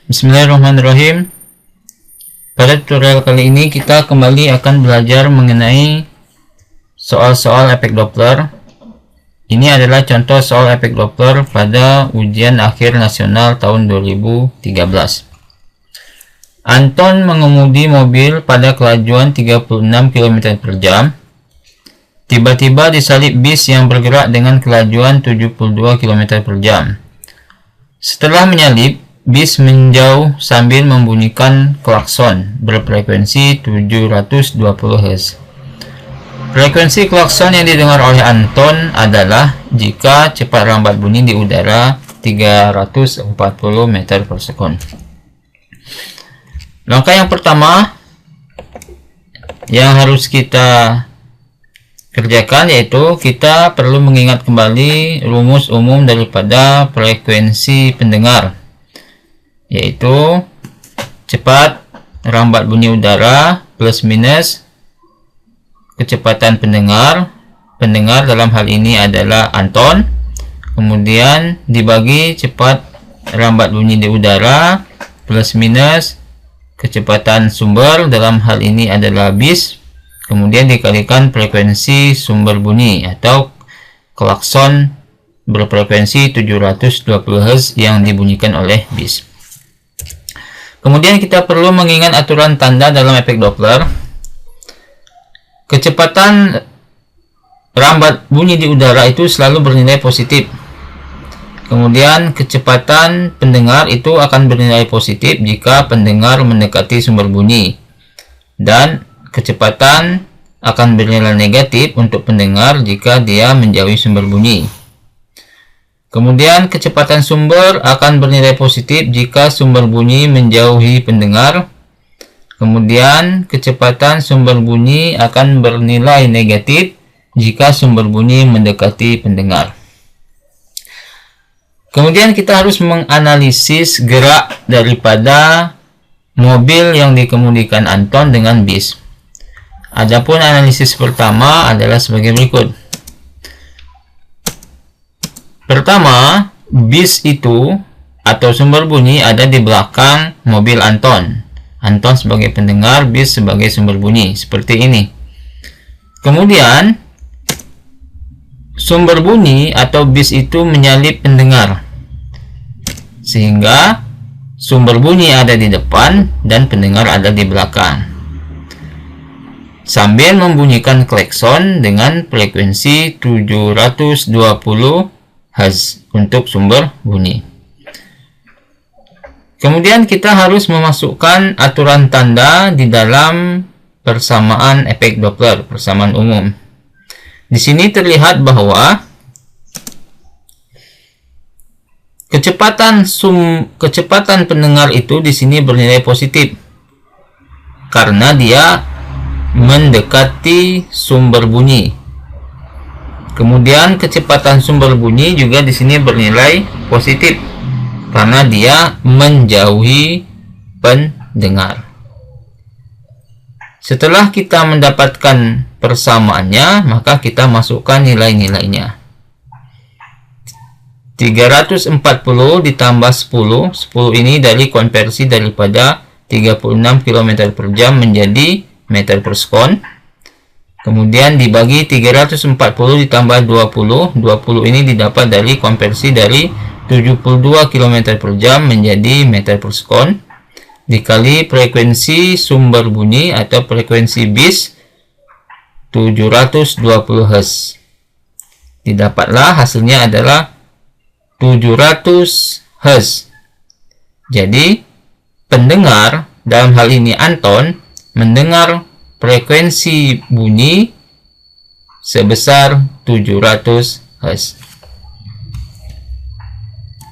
Bismillahirrahmanirrahim. Pada tutorial kali ini kita kembali akan belajar mengenai soal-soal efek Doppler. Ini adalah contoh soal efek Doppler pada ujian akhir nasional tahun 2013. Anton mengemudi mobil pada kelajuan 36 km per jam. Tiba-tiba disalip bis yang bergerak dengan kelajuan 72 km per jam. Setelah menyalip, bis menjauh sambil membunyikan klakson berfrekuensi 720 Hz. Frekuensi klakson yang didengar oleh Anton adalah jika cepat rambat bunyi di udara 340 meter per sekon. Langkah yang pertama yang harus kita kerjakan yaitu kita perlu mengingat kembali rumus umum daripada frekuensi pendengar, yaitu cepat rambat bunyi udara plus minus kecepatan pendengar. Pendengar dalam hal ini adalah Anton, kemudian dibagi cepat rambat bunyi di udara plus minus kecepatan sumber, dalam hal ini adalah bis, kemudian dikalikan frekuensi sumber bunyi atau klakson berfrekuensi 720 Hz yang dibunyikan oleh bis. Kemudian kita perlu mengingat aturan tanda dalam efek Doppler. Kecepatan rambat bunyi di udara itu selalu bernilai positif. Kemudian kecepatan pendengar itu akan bernilai positif jika pendengar mendekati sumber bunyi. Dan kecepatan akan bernilai negatif untuk pendengar jika dia menjauhi sumber bunyi. Kemudian kecepatan sumber akan bernilai positif jika sumber bunyi menjauhi pendengar. Kemudian kecepatan sumber bunyi akan bernilai negatif jika sumber bunyi mendekati pendengar. Kemudian kita harus menganalisis gerak daripada mobil yang dikemudikan Anton dengan bis. Adapun analisis pertama adalah sebagai berikut. Pertama, bis itu atau sumber bunyi ada di belakang mobil Anton. Anton sebagai pendengar, bis sebagai sumber bunyi, seperti ini. Kemudian, sumber bunyi atau bis itu menyalip pendengar, sehingga sumber bunyi ada di depan dan pendengar ada di belakang, sambil membunyikan klakson dengan frekuensi 720 Hz untuk sumber bunyi. Kemudian kita harus memasukkan aturan tanda di dalam persamaan efek Doppler, persamaan umum. Di sini terlihat bahwa kecepatan pendengar itu di sini bernilai positif karena dia mendekati sumber bunyi. Kemudian kecepatan sumber bunyi juga di sini bernilai positif karena dia menjauhi pendengar. Setelah kita mendapatkan persamaannya, maka kita masukkan nilai-nilainya. 340 ditambah 10. 10 ini dari konversi daripada 36 km per jam menjadi meter per sekon. Kemudian dibagi 340 ditambah 20. 20 ini didapat dari konversi dari 72 km per jam menjadi meter per sekon. Dikali frekuensi sumber bunyi atau frekuensi bis 720 Hz. Didapatlah hasilnya adalah 700 Hz. Jadi pendengar, dalam hal ini Anton, mendengar frekuensi bunyi sebesar 700 Hz.